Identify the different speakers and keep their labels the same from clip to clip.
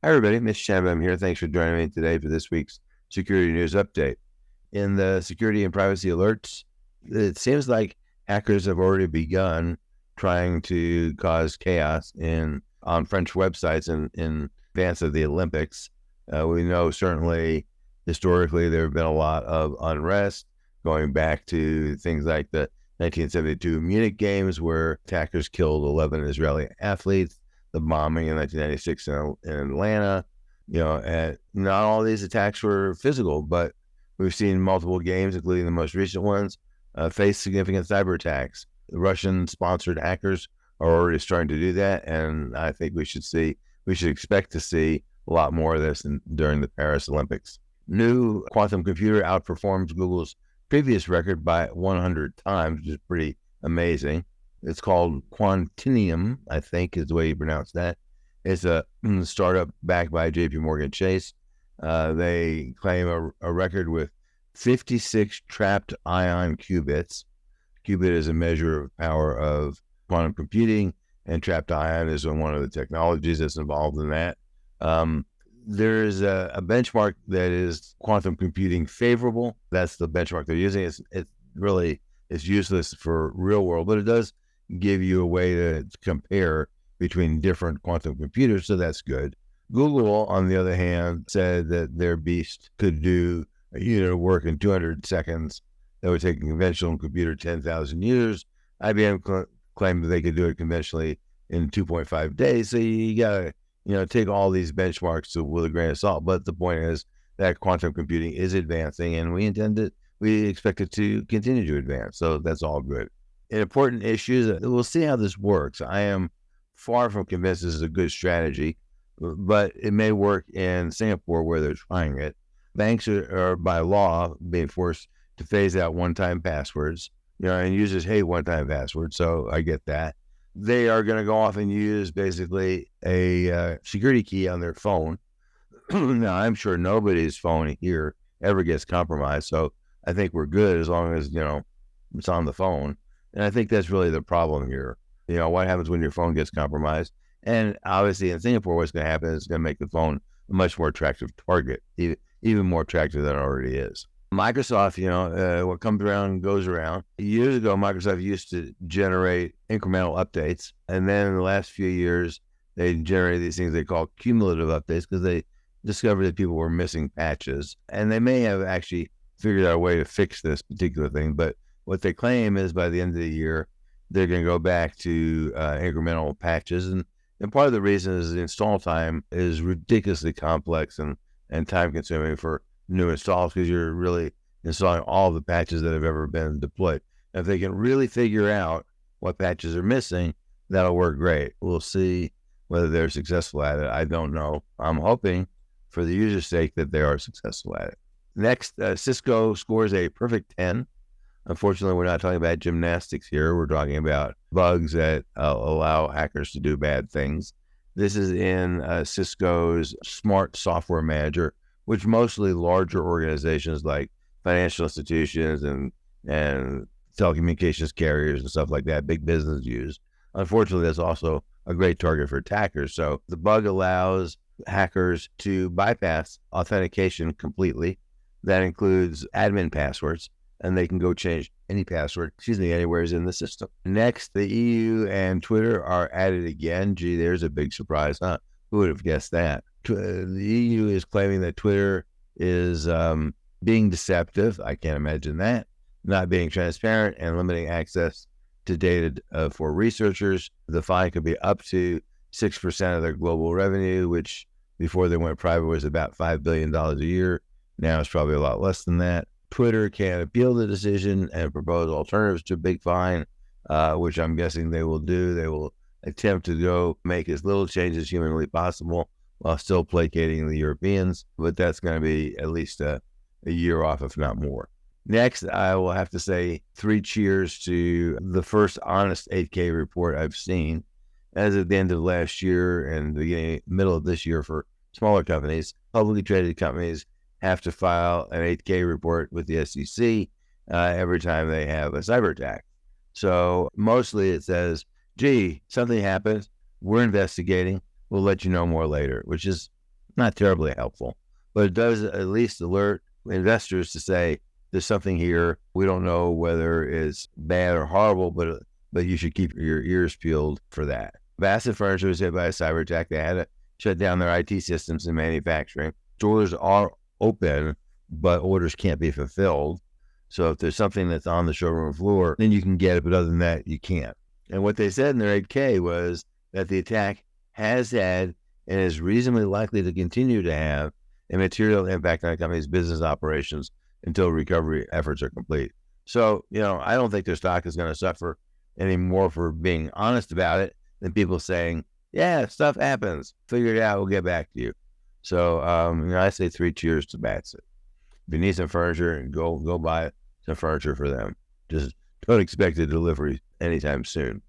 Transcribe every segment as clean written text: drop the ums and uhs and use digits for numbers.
Speaker 1: Hi, everybody. Mitch Chandler here. Thanks for joining me today for this week's Security News Update. In the security and privacy alerts, it seems like hackers have already begun trying to cause chaos on French websites in advance of the Olympics. We know certainly historically there have been a lot of unrest going back to things like the 1972 Munich Games, where attackers killed 11 Israeli athletes, the bombing in 1996 in Atlanta. And not all these attacks were physical, but we've seen multiple games, including the most recent ones, face significant cyber attacks. The Russian-sponsored hackers are already starting to do that, and I think we should expect to see a lot more of this during the Paris Olympics. New quantum computer outperforms Google's previous record by 100 times, which is pretty amazing. It's called Quantinium, I think is the way you pronounce that. It's a startup backed by JP Morgan Chase. They claim a record with 56 trapped ion qubits. Qubit is a measure of power of quantum computing, and trapped ion is one of the technologies that's involved in that. There is a benchmark that is quantum computing favorable. That's the benchmark they're using. It's useless for real world, but it does give you a way to compare between different quantum computers, so that's good. Google, on the other hand, said that their beast could do a unit of work in 200 seconds that would take a conventional computer 10,000 years. IBM claimed that they could do it conventionally in 2.5 days. So you gotta, take all these benchmarks with a grain of salt. But the point is that quantum computing is advancing, and we expect it to continue to advance. So that's all good. In important issues, we'll see how this works. I am far from convinced this is a good strategy, but it may work in Singapore where they're trying it. Banks are by law being forced to phase out one-time passwords, and users hate one-time passwords, so I get that. They are going to go off and use basically a security key on their phone. Now, I'm sure nobody's phone here ever gets compromised, so I think we're good as long as, it's on the phone. And I think that's really the problem here. What happens when your phone gets compromised? And obviously in Singapore, what's going to happen is it's going to make the phone a much more attractive target, even more attractive than it already is. Microsoft, what comes around goes around. Years ago, Microsoft used to generate incremental updates. And then in the last few years, they generated these things they call cumulative updates because they discovered that people were missing patches. And they may have actually figured out a way to fix this particular thing. But what they claim is by the end of the year, they're going to go back to incremental patches. And part of the reason is the install time is ridiculously complex and time consuming for new installs because you're really installing all the patches that have ever been deployed. And if they can really figure out what patches are missing, that'll work great. We'll see whether they're successful at it. I don't know. I'm hoping for the user's sake that they are successful at it. Next, Cisco scores a perfect 10. Unfortunately, we're not talking about gymnastics here. We're talking about bugs that allow hackers to do bad things. This is in Cisco's Smart Software Manager, which mostly larger organizations like financial institutions and telecommunications carriers and stuff like that, big business use. Unfortunately, that's also a great target for attackers. So the bug allows hackers to bypass authentication completely. That includes admin passwords, and they can go change any password, anywhere in the system. Next, the EU and Twitter are at it again. Gee, there's a big surprise, huh? Who would have guessed that? The EU is claiming that Twitter is being deceptive. I can't imagine that. Not being transparent and limiting access to data for researchers. The fine could be up to 6% of their global revenue, which before they went private was about $5 billion a year. Now it's probably a lot less than that. Twitter can appeal the decision and propose alternatives to a big fine, which I'm guessing they will do. They will attempt to go make as little change as humanly possible while still placating the Europeans, but that's going to be at least a year off, if not more. Next, I will have to say 3 cheers to the first honest 8K report I've seen. As of the end of last year and the middle of this year for smaller companies, publicly traded companies have to file an 8K report with the SEC every time they have a cyber attack. So mostly it says, gee, something happened. We're investigating. We'll let you know more later, which is Not terribly helpful, but it does at least alert investors to say, there's something here. We don't know whether it's bad or horrible, but you should keep your ears peeled for that. Bassett Furniture was hit by a cyber attack. They had to shut down their IT systems in manufacturing. Stores are open, but orders can't be fulfilled. So if there's something that's on the showroom floor, then you can get it, but other than that, you can't. And what they said in their 8K was that the attack has had and is reasonably likely to continue to have a material impact on the company's business operations until recovery efforts are complete. So, I don't think their stock is going to suffer any more for being honest about it than people saying, yeah, stuff happens. Figure it out. We'll get back to you. So, I say 3 cheers to Bassett. If you need some furniture, go buy some furniture for them. Just don't expect a delivery anytime soon.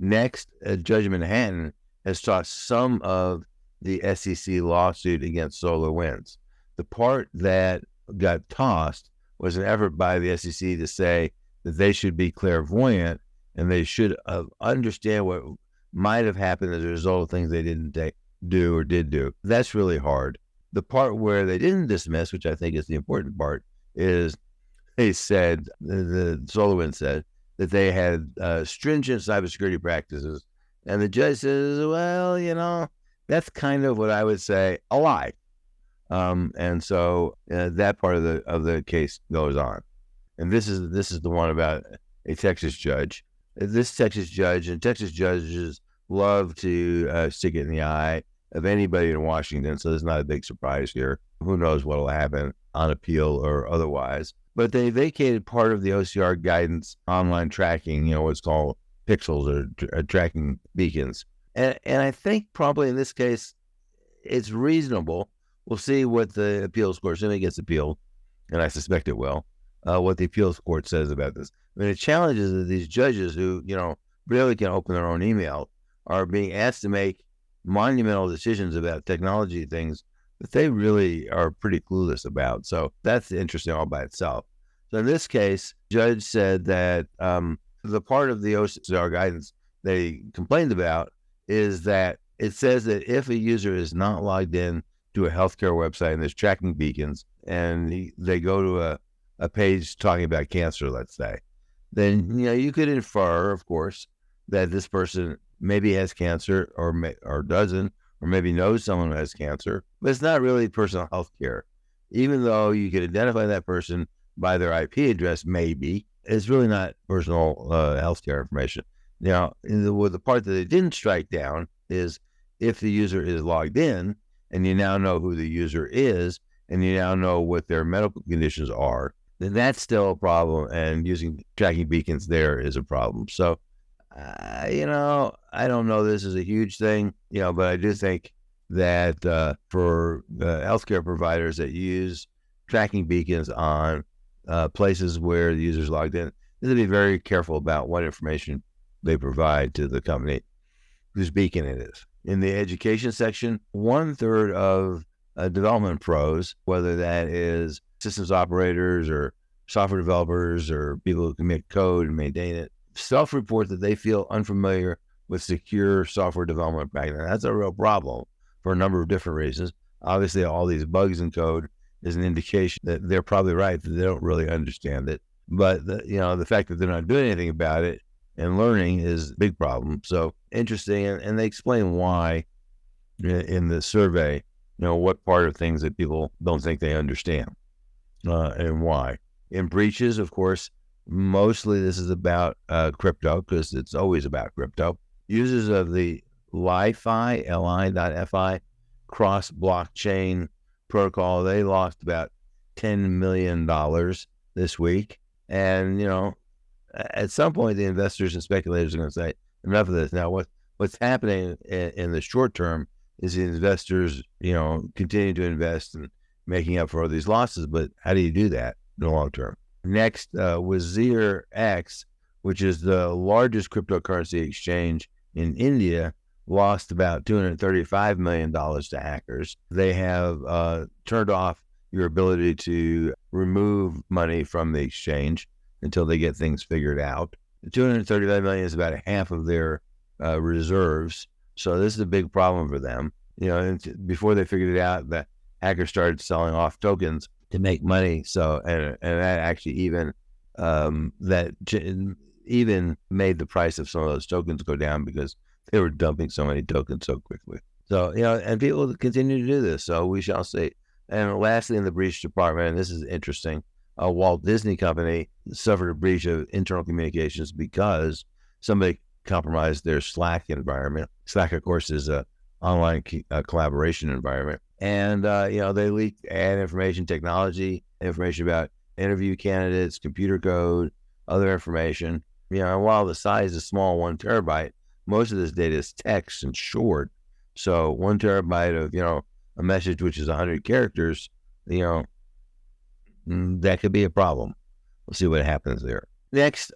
Speaker 1: Next, Judge Manhattan has tossed some of the SEC lawsuit against SolarWinds. The part that got tossed was an effort by the SEC to say that they should be clairvoyant and they should understand what might have happened as a result of things they didn't do or did do. That's really hard. The part where they didn't dismiss, which I think is the important part, is they said, the SolarWinds said, that they had stringent cybersecurity practices. And the judge says, well, that's kind of what I would say a lie. And so that part of the case goes on. And this is the one about a Texas judge. This Texas judge, and Texas judges love to stick it in the eye of anybody in Washington, so there's not a big surprise here. Who knows what will happen on appeal or otherwise. But they vacated part of the OCR guidance online tracking, what's called pixels or tracking beacons. And I think probably in this case, it's reasonable. We'll see what the appeals court, assuming it gets appealed, and I suspect it will, what the appeals court says about this. I mean, the challenge is that these judges who, really can open their own email are being asked to make monumental decisions about technology things that they really are pretty clueless about. So that's interesting all by itself. So in this case, judge said that the part of the OCR guidance they complained about is that it says that if a user is not logged in to a healthcare website and there's tracking beacons and they go to a page talking about cancer, let's say, then, you could infer, of course, that this person maybe has cancer or doesn't, or maybe knows someone who has cancer, but it's not really personal health care. Even though you could identify that person by their IP address, maybe, it's really not personal health care information. Now, the part that they didn't strike down is if the user is logged in and you now know who the user is and you now know what their medical conditions are, then that's still a problem, and using tracking beacons there is a problem. So, I don't know this is a huge thing, but I do think that for healthcare providers that use tracking beacons on places where the user's logged in, they have to be very careful about what information they provide to the company whose beacon it is. In the education section, 1/3 of development pros, whether that is systems operators or software developers or people who can make code and maintain it, self-report that they feel unfamiliar with secure software development practices. That's a real problem for a number of different reasons. Obviously, all these bugs in code is an indication that they're probably right, that they don't really understand it. But the fact that they're not doing anything about it and learning is a big problem. So interesting, and they explain why in the survey, what part of things that people don't think they understand and why. In breaches, of course, mostly this is about crypto, because it's always about crypto. Users of the LiFi, li.fi, cross-blockchain protocol, they lost about $10 million this week. And, at some point, the investors and speculators are going to say, enough of this. Now, what's happening in the short term is the investors, continue to invest and making up for all these losses. But how do you do that in the long term? Next was ZearX, which is the largest cryptocurrency exchange in India, lost about $235 million to hackers. They have turned off your ability to remove money from the exchange until they get things figured out. The $235 million is about half of their reserves. So this is a big problem for them. and before they figured it out, the hackers started selling off tokens to make money. So, and that actually even made the price of some of those tokens go down because they were dumping so many tokens so quickly. So, and people continue to do this. So we shall see. And lastly, in the breach department, and this is interesting, a Walt Disney Company suffered a breach of internal communications because somebody compromised their Slack environment. Slack, of course, is a online collaboration environment. And, they leaked ad information, technology, information about interview candidates, computer code, other information. And while the size is small, 1 terabyte, most of this data is text and short. So 1 terabyte of, a message which is 100 characters, that could be a problem. We'll see what happens there. Next,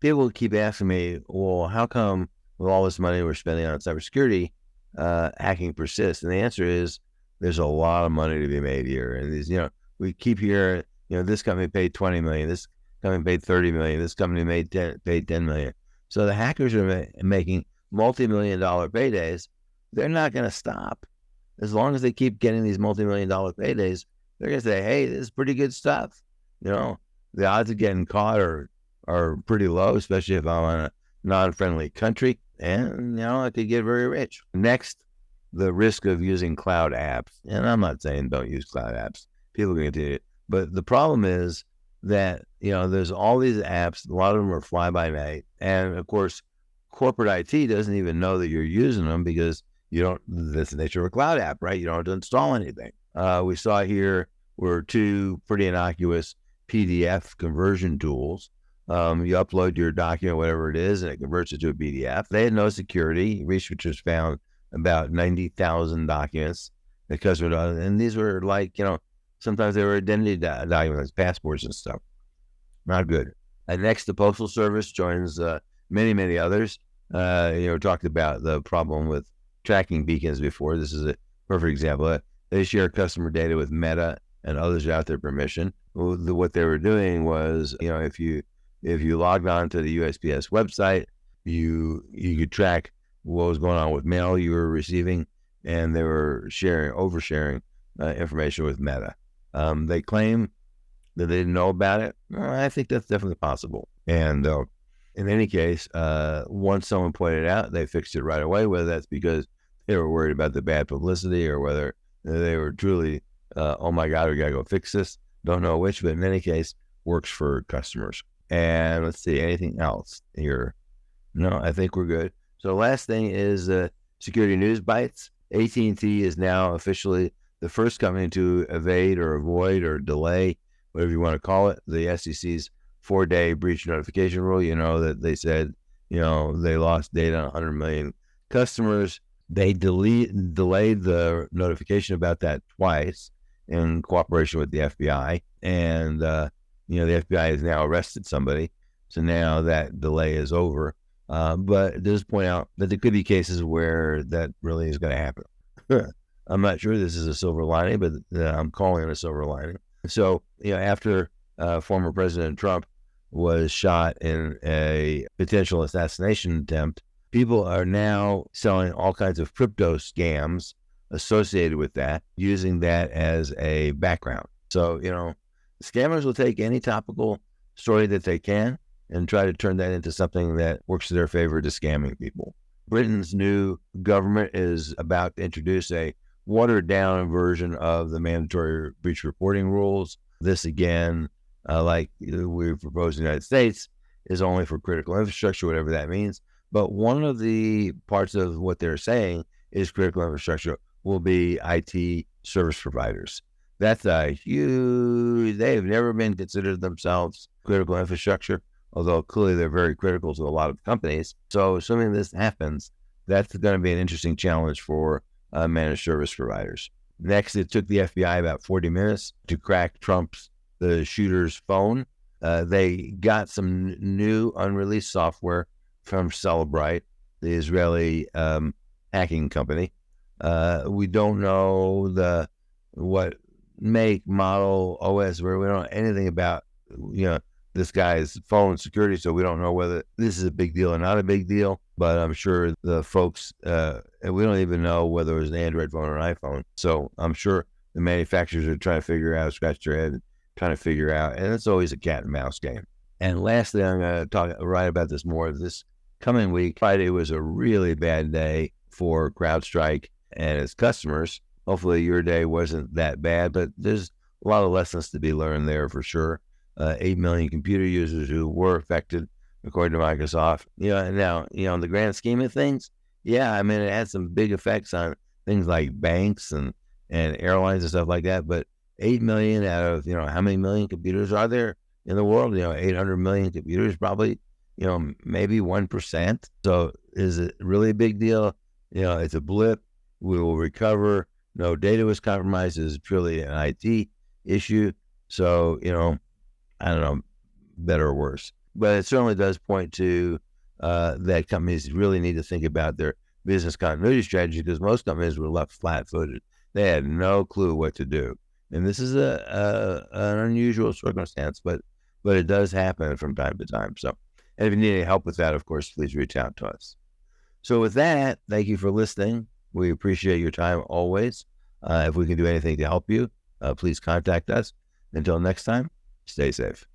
Speaker 1: people keep asking me, well, how come with all this money we're spending on cybersecurity, hacking persists? And the answer is there's a lot of money to be made here. And these, we keep hearing, this company paid 20 million, this company paid 30 million, this company paid 10 million. So the hackers are making multi-million-dollar paydays. They're not going to stop. As long as they keep getting these multi-million-dollar paydays, they're going to say, hey, this is pretty good stuff. The odds of getting caught are pretty low, especially if I'm in a non-friendly country. And, I could get very rich. Next, the risk of using cloud apps. And I'm not saying don't use cloud apps. People can continue it. But the problem is that, there's all these apps. A lot of them are fly-by-night. And, of course, corporate IT doesn't even know that you're using them because that's the nature of a cloud app, right? You don't have to install anything. We saw here were 2 pretty innocuous PDF conversion tools. You upload your document, whatever it is, and it converts it to a PDF. They had no security. Researchers found about 90,000 documents because and these were like, sometimes they were identity documents, passports and stuff. Not good. And next, the Postal Service joins many, many others. Talked about the problem with tracking beacons before. This is a perfect example. They share customer data with Meta and others without their permission. What they were doing was, if you logged on to the USPS website, you could track what was going on with mail you were receiving, and they were oversharing information with Meta. They claim that they didn't know about it. I think that's definitely possible. And in any case, once someone pointed it out, they fixed it right away, whether that's because they were worried about the bad publicity or whether they were truly, oh my God, we got to go fix this. Don't know which, but in any case, works for customers. And let's see, anything else here? No, I think we're good. So last thing is security news bites. AT&T is now officially the first company to evade or avoid or delay, whatever you want to call it, the SEC's 4-day breach notification rule. That they said, they lost data on 100 million customers. They delayed the notification about that twice in cooperation with the FBI. And, the FBI has now arrested somebody. So now that delay is over. But it does point out that there could be cases where that really is going to happen. I'm not sure this is a silver lining, but I'm calling it a silver lining. So, after former President Trump was shot in a potential assassination attempt, people are now selling all kinds of crypto scams associated with that, using that as a background. So, scammers will take any topical story that they can and try to turn that into something that works to their favor to scamming people. Britain's new government is about to introduce a watered-down version of the mandatory breach reporting rules. This, again, like we proposed in the United States, is only for critical infrastructure, whatever that means. But one of the parts of what they're saying is critical infrastructure will be IT service providers. That's a huge, they have never been considered themselves critical infrastructure, although clearly they're very critical to a lot of companies. So assuming this happens, that's going to be an interesting challenge for managed service providers. Next, it took the FBI about 40 minutes to crack the shooter's phone. They got some new unreleased software from Celebrite, the Israeli hacking company. We don't know what make, model, OS, where we don't know anything about this guy's phone security, so we don't know whether this is a big deal or not a big deal. but I'm sure the folks, and we don't even know whether it was an Android phone or an iPhone. So I'm sure the manufacturers are trying to figure out, scratch their head, trying to figure out, and it's always a cat and mouse game. And lastly, I'm going to write about this more this coming week. Friday was a really bad day for CrowdStrike and its customers. Hopefully your day wasn't that bad, but there's a lot of lessons to be learned there for sure. 8 million computer users who were affected, according to Microsoft. Now, in the grand scheme of things, yeah, I mean, it had some big effects on things like banks and airlines and stuff like that. But 8 million out of, how many million computers are there in the world? 800 million computers, probably, maybe 1%. So is it really a big deal? It's a blip. We will recover. No data was compromised. It's purely an IT issue. So, I don't know, better or worse. But it certainly does point to that companies really need to think about their business continuity strategy, because most companies were left flat-footed. They had no clue what to do. And this is an unusual circumstance, but it does happen from time to time. So, and if you need any help with that, of course, please reach out to us. So with that, thank you for listening. We appreciate your time always. If we can do anything to help you, please contact us. Until next time, stay safe.